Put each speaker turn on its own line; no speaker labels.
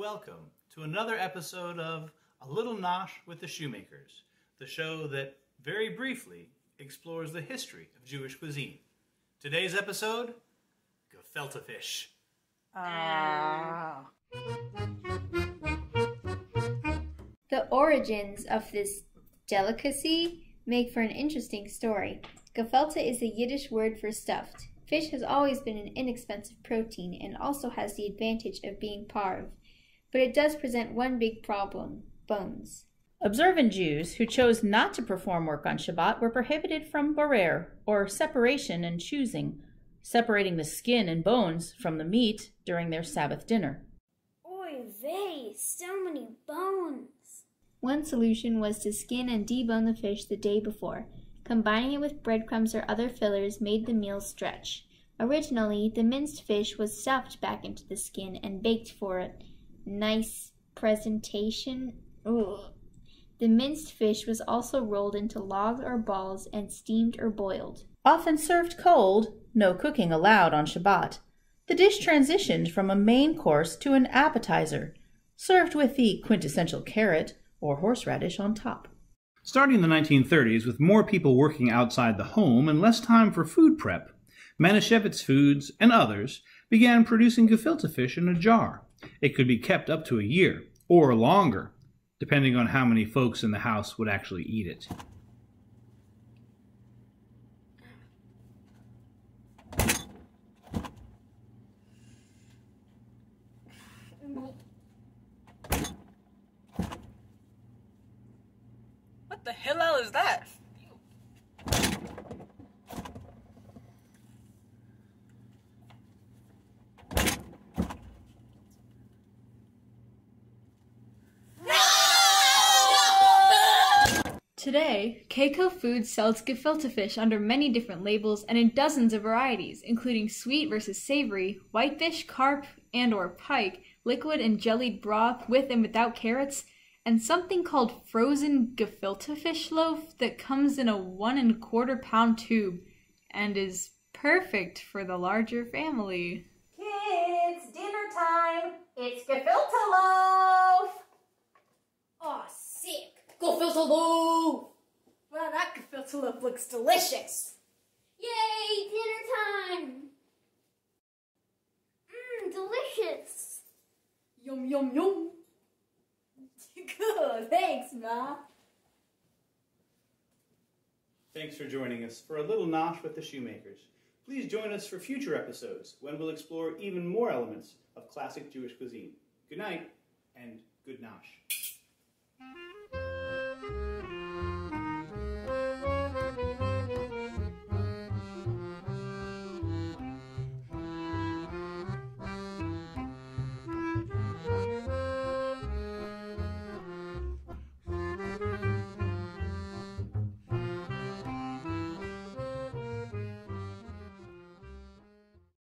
welcome to another episode of A Little Nosh with the Shoemakers, the show that very briefly explores the history of Jewish cuisine. Today's episode, Gefilte fish.
The origins of this delicacy make for an interesting story. Gefilte is a Yiddish word for stuffed. Fish has always been an inexpensive protein and also has the advantage of being parve. But it does present one big problem: bones.
Observant Jews who chose not to perform work on Shabbat were prohibited from borer, or separation and choosing, separating the skin and bones from the meat during their Sabbath dinner.
Oy vey, so many bones.
One solution was to skin and debone the fish the day before. Combining it with breadcrumbs or other fillers made the meal stretch. Originally, the minced fish was stuffed back into the skin and baked for a nice presentation. Ugh. The minced fish was also rolled into logs or balls and steamed or boiled.
Often served cold, no cooking allowed on Shabbat, the dish transitioned from a main course to an appetizer, served with the quintessential carrot or horseradish on top.
Starting in the 1930s, with more people working outside the home and less time for food prep, Manischewitz Foods and others began producing gefilte fish in a jar. It could be kept up to a year, or longer, depending on how many folks in the house would actually eat it.
What the hell is that?
Today, Keiko Foods sells gefilte fish under many different labels and in dozens of varieties, including sweet versus savory, whitefish, carp, and/or pike, liquid and jellied broth with and without carrots, and something called frozen gefilte fish loaf that comes in a 1 1/4 pound tube and is perfect for the larger family.
Kids, dinner time! It's gefilte loaf!
Oh, sick.
Gefilte loaf! Wow, that gefilte loaf looks delicious!
Yay, dinner time. Delicious.
Yum, yum, yum! Good, thanks, Ma.
Thanks for joining us for A Little Nosh with the Shoemakers. Please join us for future episodes when we'll explore even more elements of classic Jewish cuisine. Good night, and good nosh.